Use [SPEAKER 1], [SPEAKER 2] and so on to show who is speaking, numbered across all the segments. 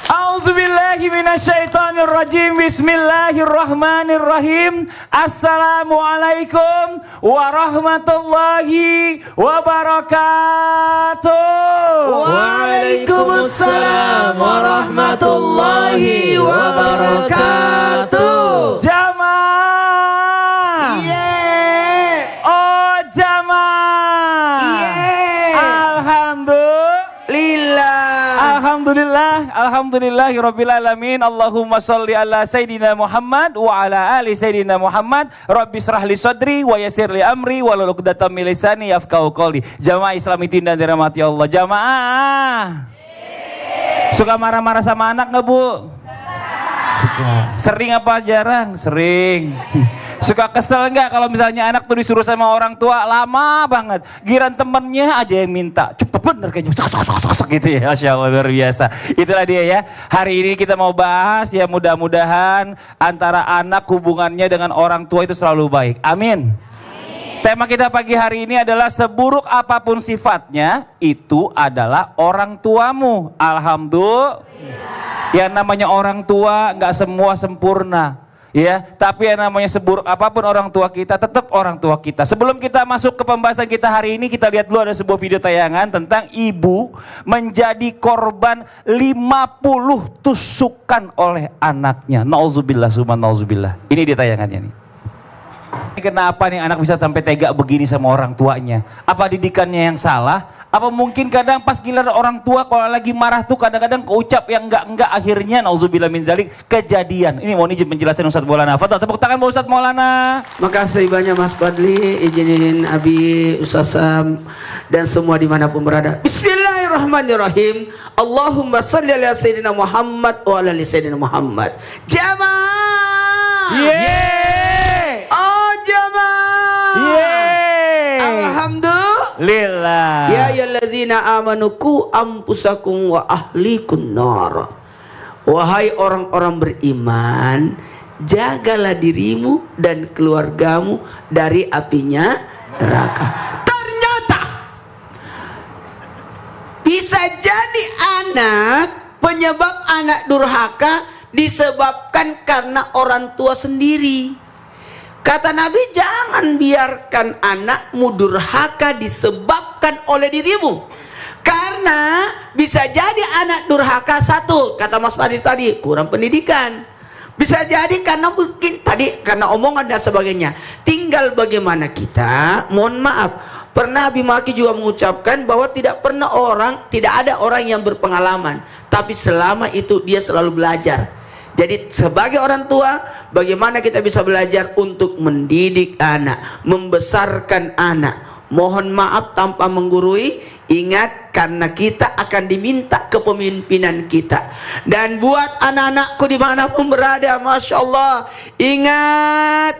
[SPEAKER 1] A'udzubillahi minasyaitonirrajim. Bismillahirrahmanirrahim. Assalamualaikum warahmatullahi wabarakatuh.
[SPEAKER 2] Waalaikumsalam warahmatullahi wabarakatuh.
[SPEAKER 1] Jamaah. Oh jamaah. Alhamdulillahirabbil alamin. Allahumma shalli ala sayidina Muhammad wa ala ali sayidina Muhammad. Rabbi shrah li sadri wa yassir li amri wahlul 'uqdatam min lisani yafqahu qawli. Jamaah Islam itu dan dirahmati Allah. Jamaah. Suka marah-marah sama anak enggak, Bu? Suka. Sering apa jarang? Sering. Suka kesel enggak kalau misalnya anak tuh disuruh sama orang tua lama banget, giran temennya aja yang minta, cepet bener kayaknya, gitu ya, Masya Allah luar biasa. Itulah dia ya, hari ini kita mau bahas ya, mudah-mudahan antara anak hubungannya dengan orang tua itu selalu baik, amin. Tema kita pagi hari ini adalah seburuk apapun sifatnya, itu adalah orang tuamu. Alhamdulillah. Yang namanya orang tua nggak semua sempurna. Ya, tapi yang namanya seburuk apapun orang tua kita, tetap orang tua kita. Sebelum kita masuk ke pembahasan kita hari ini, kita lihat dulu ada sebuah video tayangan tentang ibu menjadi korban 50 tusukan oleh anaknya. Nauzubillah, summa nauzubillah. Ini dia tayangannya nih. Kenapa nih anak bisa sampai tega begini sama orang tuanya? Apa didikannya yang salah? Apa mungkin kadang pas giliran orang tua kalau lagi marah tuh kadang-kadang keucap yang enggak akhirnya nauzubillah min zalik kejadian. Ini mohon izin penjelasan Ustaz Maulana. Fadhal tepuk tangan buat Ustaz Maulana.
[SPEAKER 2] Makasih banyak Mas Fadli, izinin Abi, Ustaz Sam dan semua dimanapun berada. Bismillahirrahmanirrahim. Allahumma salli ala sayyidina Muhammad wa ala ali sayyidina Muhammad. Jamaah.
[SPEAKER 1] Alhamdulillah.
[SPEAKER 2] Ya ayyuhalladzina amanu qu anfusakum wa ahlikum nar. Wahai orang-orang beriman, jagalah dirimu dan keluargamu dari apinya neraka. Ternyata bisa jadi penyebab anak durhaka disebabkan karena orang tua sendiri. Kata Nabi, jangan biarkan anakmu durhaka disebabkan oleh dirimu. Karena bisa jadi anak durhaka satu, kata Mas Fadil tadi, kurang pendidikan. Bisa jadi karena mungkin tadi karena omongan dan sebagainya. Tinggal bagaimana kita, mohon maaf. Pernah Abi Maki juga mengucapkan bahwa tidak ada orang yang berpengalaman. Tapi selama itu dia selalu belajar. Jadi sebagai orang tua, bagaimana kita bisa belajar untuk mendidik anak, membesarkan anak. Mohon maaf tanpa menggurui, ingat karena kita akan diminta kepemimpinan kita. Dan buat anak-anakku dimanapun berada, Masya Allah, ingat,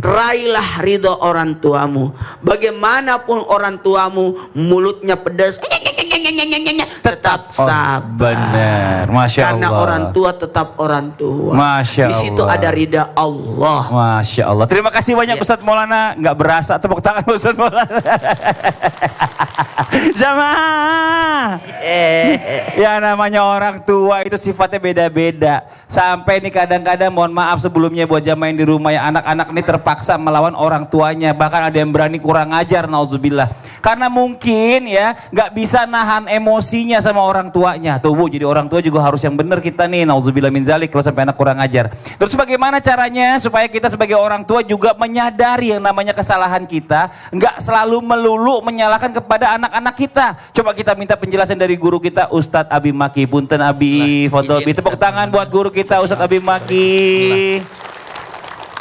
[SPEAKER 2] raihlah ridho orang tuamu. Bagaimanapun orang tuamu mulutnya pedas, tetap sabar.
[SPEAKER 1] Benar, Masya
[SPEAKER 2] Karena
[SPEAKER 1] Allah.
[SPEAKER 2] orang tua tetap orang tua.
[SPEAKER 1] Masya
[SPEAKER 2] Di situ
[SPEAKER 1] Allah.
[SPEAKER 2] ada ridha Allah.
[SPEAKER 1] Masya Allah. Terima kasih banyak Ustaz Maulana. Nggak berasa tepuk tangan Ustaz Maulana. Jamaah. Ya namanya orang tua itu sifatnya beda-beda. Sampai nih kadang-kadang mohon maaf sebelumnya buat jamaah yang di rumah ya, anak-anak ini terpaksa melawan orang tuanya. Bahkan ada yang berani kurang ajar, nauzubillah. Karena mungkin ya nggak bisa nahan emosinya sama orang tuanya. Tuh Bu, jadi orang tua juga harus yang benar kita nih, nauzubillah min zalik kalau sampai anak kurang ajar. Terus bagaimana caranya supaya kita sebagai orang tua juga menyadari yang namanya kesalahan kita, nggak selalu melulu menyalahkan kepada anak-anak kita. Coba kita minta penjelasan dari guru kita Ustadz Abi Maki. Punten Abi, Fadhol, tepuk tangan buat guru kita Ustadz Abi Maki.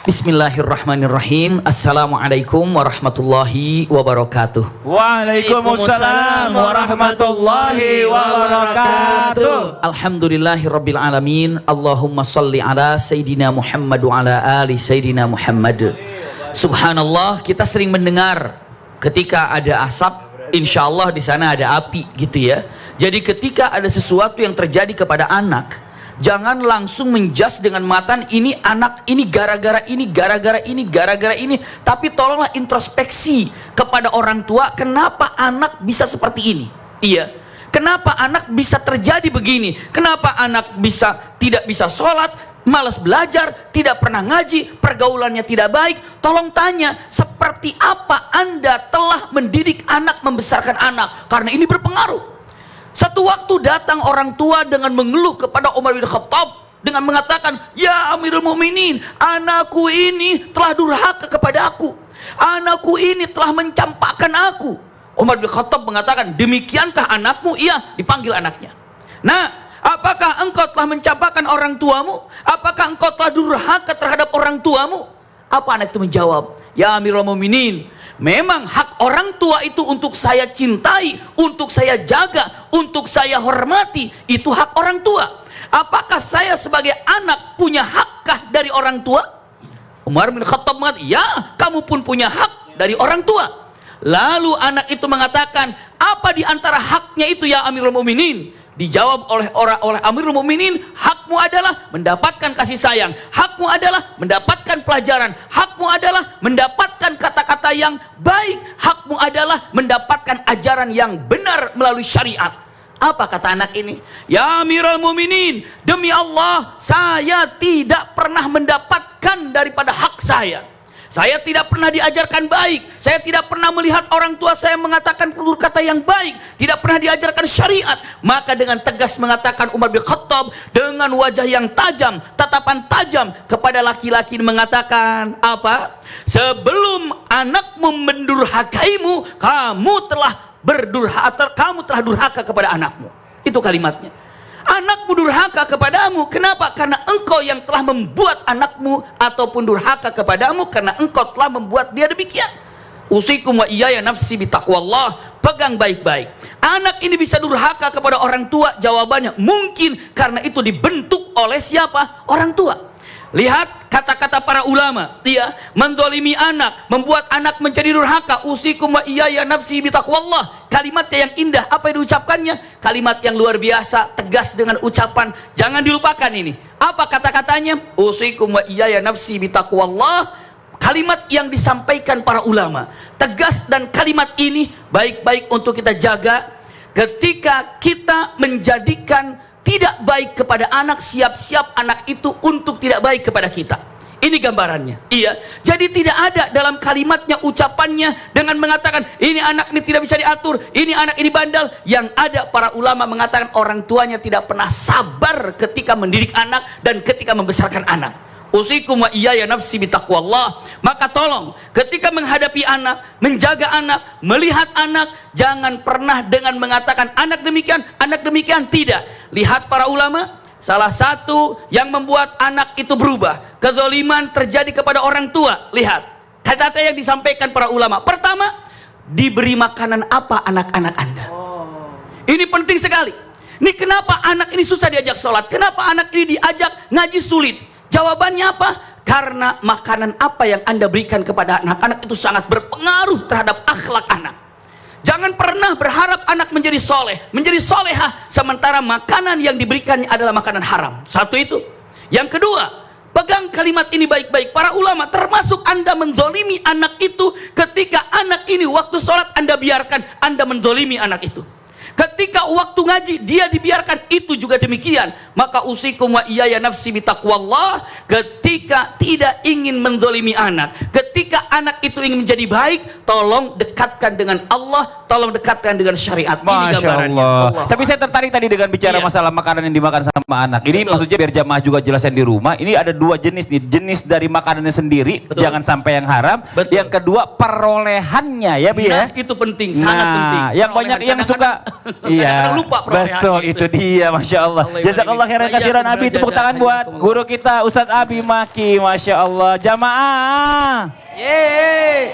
[SPEAKER 3] Bismillahirrahmanirrahim. Assalamualaikum warahmatullahi wabarakatuh.
[SPEAKER 1] Waalaikumsalam warahmatullahi wabarakatuh.
[SPEAKER 3] Alhamdulillahirabbil alamin. Allahumma shalli ala sayidina Muhammad wa ala ali sayidina Muhammad. Subhanallah, kita sering mendengar ketika ada asap, insya Allah di sana ada api gitu ya. Jadi ketika ada sesuatu yang terjadi kepada anak, jangan langsung menjudge dengan mata ini anak ini gara-gara ini, gara-gara ini, gara-gara ini. Tapi tolonglah introspeksi kepada orang tua, kenapa anak bisa seperti ini. Iya, Kenapa anak bisa terjadi begini? Kenapa anak tidak bisa sholat, malas belajar, tidak pernah ngaji, pergaulannya tidak baik? Tolong tanya, seperti apa Anda telah mendidik anak, membesarkan anak? Karena ini berpengaruh. Satu waktu datang orang tua dengan mengeluh kepada Umar bin Khattab dengan mengatakan, "Ya Amirul Mukminin, anakku ini telah durhaka kepada aku. Anakku ini telah mencampakkan aku." Umar bin Khattab mengatakan, "Demikiankah anakmu?" Iya, dipanggil anaknya. "Nah, apakah engkau telah mencampakkan orang tuamu? Apakah engkau telah durhaka terhadap orang tuamu?" Apa anak itu menjawab, "Ya Amirul Mukminin, memang hak orang tua itu untuk saya cintai, untuk saya jaga, untuk saya hormati. Itu hak orang tua. Apakah saya sebagai anak punya hakkah dari orang tua?" Umar bin Khattab mengatakan, "Ya, kamu pun punya hak dari orang tua." Lalu anak itu mengatakan, "Apa di antara haknya itu ya Amirul Mukminin?" Dijawab oleh Amirul Mukminin, "Hakmu adalah mendapatkan kasih sayang, hakmu adalah mendapatkan pelajaran, hakmu adalah mendapatkan kata-kata yang baik, hakmu adalah mendapatkan ajaran yang benar melalui syariat." Apa kata anak ini? "Ya Amirul Mukminin, demi Allah saya tidak pernah mendapatkan daripada hak saya. Saya tidak pernah diajarkan baik. Saya tidak pernah melihat orang tua saya mengatakan tutur kata yang baik. Tidak pernah diajarkan syariat." Maka dengan tegas mengatakan Umar bin Khattab dengan wajah yang tajam, tatapan tajam kepada laki-laki mengatakan, "Apa? Sebelum anakmu mendurhakaimu, kamu telah durhaka kepada anakmu." Itu kalimatnya. Anakmu durhaka kepadamu. Kenapa? Karena engkau yang telah membuat anakmu, ataupun durhaka kepadamu karena engkau telah membuat dia demikian. Usikum wa iyaya nafsi bitaqwallah. Pegang baik-baik. Anak ini bisa durhaka kepada orang tua. Jawabannya mungkin karena itu dibentuk oleh siapa? Orang tua. Lihat kata-kata para ulama, dia mendolimi anak, membuat anak menjadi durhaka. Usikum wa iyaya nafsi bitaqwallah. Kalimatnya yang indah, apa yang diucapkannya? Kalimat yang luar biasa, tegas dengan ucapan. Jangan dilupakan ini. Apa kata-katanya? Usikum wa iyaya nafsi bitaqwallah. Kalimat yang disampaikan para ulama, tegas, dan kalimat ini baik-baik untuk kita jaga. Ketika kita menjadikan tidak baik kepada anak, siap-siap anak itu untuk tidak baik kepada kita. Ini gambarannya. Iya. Jadi tidak ada dalam kalimatnya, ucapannya dengan mengatakan ini anak ini tidak bisa diatur, ini anak ini bandel. Yang ada para ulama mengatakan orang tuanya tidak pernah sabar ketika mendidik anak dan ketika membesarkan anak. Usikum wa iyaya nafsi bitaqwallah. Maka tolong ketika menghadapi anak, menjaga anak, melihat anak, jangan pernah dengan mengatakan anak demikian, tidak. Lihat para ulama, salah satu yang membuat anak itu berubah, kezaliman terjadi kepada orang tua. Lihat kata-kata yang disampaikan para ulama. Pertama, diberi makanan apa anak-anak Anda? Ini penting sekali. Ini kenapa anak ini susah diajak sholat? Kenapa anak ini diajak ngaji sulit? Jawabannya apa? Karena makanan apa yang Anda berikan kepada anak-anak itu sangat berpengaruh terhadap akhlak anak. Jangan pernah berharap anak menjadi soleh, menjadi solehah, sementara makanan yang diberikannya adalah makanan haram. Satu itu. Yang kedua, pegang kalimat ini baik-baik. Para ulama, termasuk Anda menzolimi anak itu ketika anak ini waktu sholat Anda biarkan, Anda menzolimi anak itu. Ketika waktu ngaji dia dibiarkan, itu juga demikian. Maka usikum wa iyaya nafsi bitaqwallah. Ketika tidak ingin mendolimi anak, ketika anak itu ingin menjadi baik, tolong dekatkan dengan Allah, tolong dekatkan dengan syariat. Ini gambarannya.
[SPEAKER 1] Allah. Tapi saya tertarik tadi dengan bicara masalah makanan yang dimakan sama anak. Ini maksudnya biar jamaah juga jelasin di rumah. Ini ada dua jenis nih. Jenis dari makanannya sendiri, jangan sampai yang haram. Yang kedua perolehannya ya, Bi ya.
[SPEAKER 3] Itu penting, sangat penting.
[SPEAKER 1] Yang banyak yang suka iya,
[SPEAKER 3] lupa
[SPEAKER 1] betul itu dia, masya Allah. Jazakallah khairan kasiran Abi, tepuk tangan buat guru kita Ustadz Abi Maki, masya Allah. Jamaah,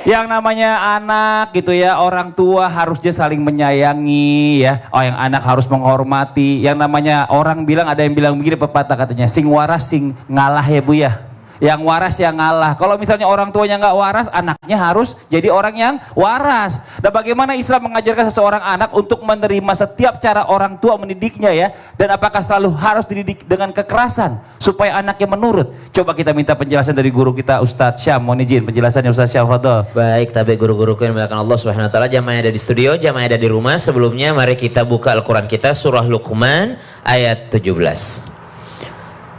[SPEAKER 1] yang namanya anak gitu ya, orang tua harusnya saling menyayangi ya. Oh, yang anak harus menghormati. Yang namanya orang bilang, ada yang bilang begini pepatah katanya, sing waras sing ngalah ya Bu ya. Yang waras yang ngalah. Kalau misalnya orang tuanya nggak waras, anaknya harus jadi orang yang waras. Dan bagaimana Islam mengajarkan seseorang anak untuk menerima setiap cara orang tua mendidiknya ya? Dan apakah selalu harus dididik dengan kekerasan supaya anaknya menurut? Coba kita minta penjelasan dari guru kita Ustadz Syam. Mohon izin penjelasannya Ustadz Syam, fadhol.
[SPEAKER 4] Baik, tapi guru-guruku yang dimuliakan Allah Subhanahu wa taala, jamaah yang ada di studio, jamaah yang ada di rumah, sebelumnya mari kita buka Al-Qur'an kita surah Luqman ayat 17.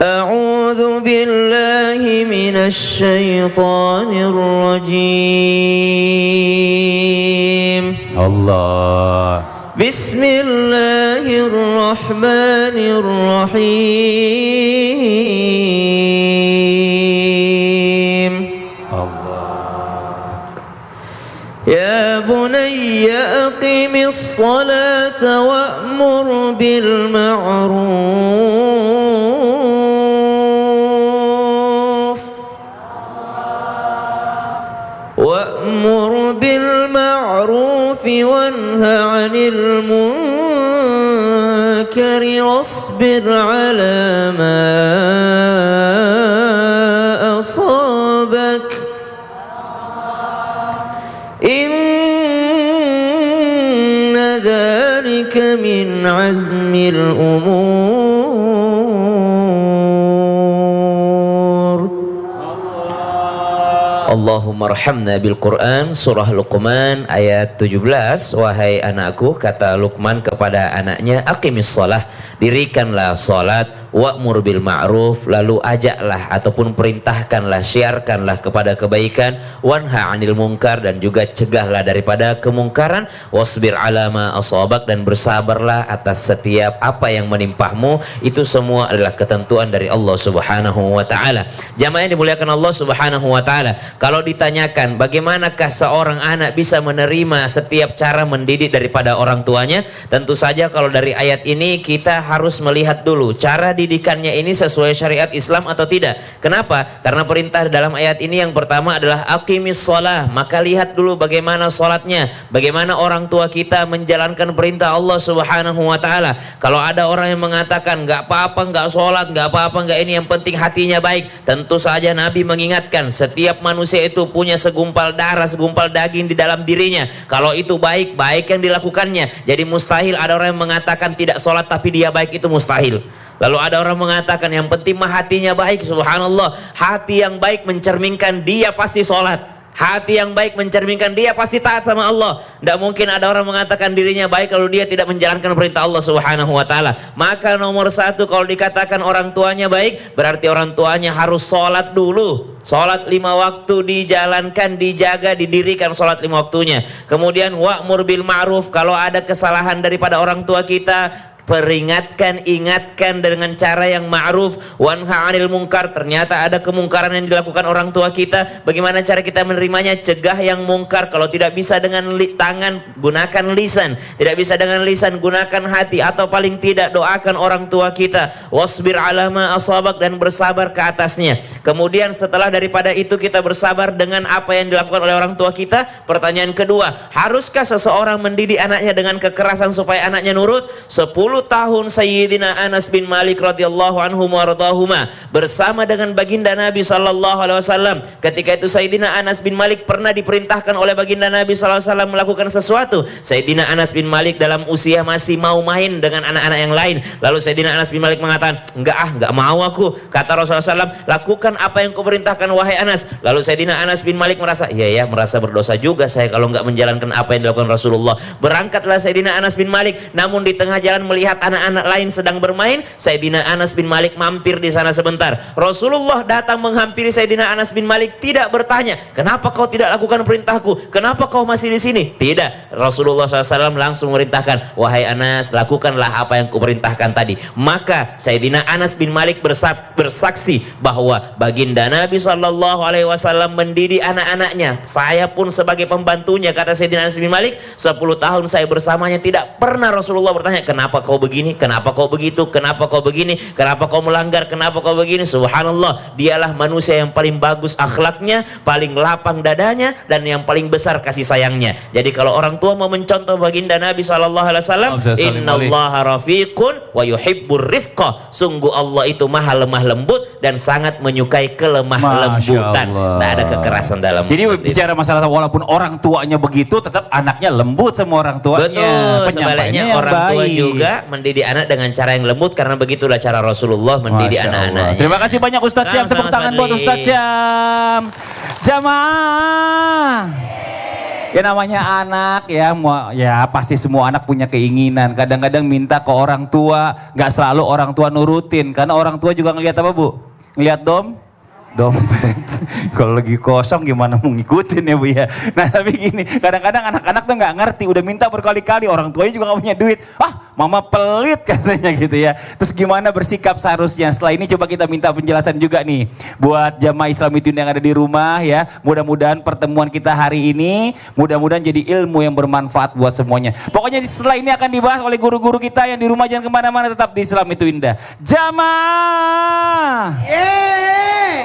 [SPEAKER 4] A'udzu billahi minasy syaithanir rajim.
[SPEAKER 1] Allah.
[SPEAKER 4] Bismillahirrahmanirrahim.
[SPEAKER 1] Allah.
[SPEAKER 4] Ya bunayya aqimis salata wa'mur bil ma'ruf وأمر بالمعروف وانه عن المنكر واصبر على ما أصابك إن ذلك من عزم الأمور. Allahumma arhamna bil Quran, surah Luqman ayat 17. Wahai anakku, kata Luqman kepada anaknya, aqimis shalah, dirikanlah salat, wa'mur bil ma'ruf, lalu ajaklah ataupun perintahkanlah, syiarkanlah kepada kebaikan, wanha 'anil munkar, dan juga cegahlah daripada kemungkaran, wasbir 'ala ma asabak, dan bersabarlah atas setiap apa yang menimpahmu. Itu semua adalah ketentuan dari Allah Subhanahu wa taala. Jamaah yang dimuliakan Allah Subhanahu wa taala, kalau ditanyakan bagaimanakah seorang anak bisa menerima setiap cara mendidik daripada orang tuanya, tentu saja kalau dari ayat ini kita harus melihat dulu cara didikannya ini sesuai syariat Islam atau tidak. Kenapa? Karena perintah dalam ayat ini yang pertama adalah aqimis shalah, maka lihat dulu bagaimana sholatnya, bagaimana orang tua kita menjalankan perintah Allah Subhanahu wa taala. Kalau ada orang yang mengatakan nggak apa-apa, nggak sholat, nggak apa-apa, nggak ini, yang penting hatinya baik, tentu saja Nabi mengingatkan setiap manusia itu punya segumpal darah, segumpal daging di dalam dirinya. Kalau itu baik, baik yang dilakukannya. Jadi mustahil ada orang yang mengatakan tidak sholat tapi dia baik, itu mustahil. Lalu ada orang mengatakan yang penting mah hatinya baik. Subhanallah, hati yang baik mencerminkan dia pasti sholat. Hati yang baik mencerminkan dia pasti taat sama Allah. Tidak mungkin ada orang mengatakan dirinya baik kalau dia tidak menjalankan perintah Allah Subhanahu wa taala. Maka nomor satu, kalau dikatakan orang tuanya baik, berarti orang tuanya harus sholat dulu. Sholat 5 waktu dijalankan, dijaga, didirikan sholat 5 waktunya. Kemudian wa'mur bil ma'ruf, kalau ada kesalahan daripada orang tua kita, peringatkan, ingatkan dengan cara yang ma'ruf. Wanha 'anil munkar, ternyata ada kemungkaran yang dilakukan orang tua kita, bagaimana cara kita menerimanya? Cegah yang mungkar. Kalau tidak bisa dengan tangan, gunakan lisan. Tidak bisa dengan lisan, gunakan hati, atau paling tidak doakan orang tua kita. Wasbir 'ala ma asabak, dan bersabar ke atasnya. Kemudian setelah daripada itu kita bersabar dengan apa yang dilakukan oleh orang tua kita. Pertanyaan kedua, haruskah seseorang mendidik anaknya dengan kekerasan supaya anaknya nurut? 10 tahun Sayyidina Anas bin Malik radhiyallahu anhu waradahuma bersama dengan baginda Nabi sallallahu alaihi wasallam. Ketika itu Sayyidina Anas bin Malik pernah diperintahkan oleh baginda Nabi sallallahu alaihi wasallam melakukan sesuatu. Sayyidina Anas bin Malik dalam usia masih mau main dengan anak-anak yang lain. Lalu Sayyidina Anas bin Malik mengatakan, enggak mau aku. Kata Rasulullah SAW, lakukan apa yang kuperintahkan wahai Anas. Lalu Sayyidina Anas bin Malik merasa, iya merasa berdosa juga saya kalau enggak menjalankan apa yang dilakukan Rasulullah. Berangkatlah Sayyidina Anas bin Malik, namun di tengah jalan melihat anak-anak lain sedang bermain. Sayyidina Anas bin Malik mampir di sana sebentar. Rasulullah datang menghampiri Sayyidina Anas bin Malik, tidak bertanya, kenapa kau tidak lakukan perintahku? Kenapa kau masih di sini? Tidak. Rasulullah SAW langsung memerintahkan, wahai Anas, lakukanlah apa yang kuperintahkan tadi. Maka Sayyidina Anas bin Malik bersaksi bahwa baginda Nabi SAW mendidik anak-anaknya. Saya pun sebagai pembantunya, kata Sayyidina Anas bin Malik, 10 tahun saya bersamanya tidak pernah Rasulullah bertanya, kenapa kau kau begini, kenapa kau begitu, kenapa kau begini, kenapa kau melanggar, kenapa kau begini. Subhanallah, dialah manusia yang paling bagus akhlaknya, paling lapang dadanya, dan yang paling besar kasih sayangnya. Jadi kalau orang tua mau mencontoh baginda Nabi SAW, innallaha rafiqun wa yuhibbur rifqa. Sungguh Allah itu maha lemah lembut dan sangat menyukai kelemah lembutan. Tidak ada kekerasan dalam.
[SPEAKER 1] Jadi bicara masalah walaupun orang tuanya begitu, tetap anaknya lembut sama orang tuanya.
[SPEAKER 4] Betul, sebaliknya orang tua juga mendidik anak dengan cara yang lembut, karena begitulah cara Rasulullah mendidik anak-anaknya.
[SPEAKER 1] Terima kasih banyak Ustadz Syam, tepuk tangan buat Ustadz Syam. Jamaah. Ya namanya anak ya, ya pasti semua anak punya keinginan. Kadang-kadang minta ke orang tua, nggak selalu orang tua nurutin, karena orang tua juga ngelihat apa Bu? Ngelihat dompet. Kalau lagi kosong gimana mau ngikutin ya Bu ya. Nah tapi gini, kadang-kadang anak-anak tuh nggak ngerti, udah minta berkali-kali, orang tuanya juga nggak punya duit. Ah, mama pelit katanya gitu ya. Terus gimana bersikap seharusnya? Setelah ini coba kita minta penjelasan juga nih buat jamaah Islam itu yang ada di rumah ya. Mudah-mudahan pertemuan kita hari ini mudah-mudahan jadi ilmu yang bermanfaat buat semuanya. Pokoknya setelah ini akan dibahas oleh guru-guru kita yang di rumah, jangan kemana-mana, tetap di Islam itu Indah. Jamaah.
[SPEAKER 2] Yeay.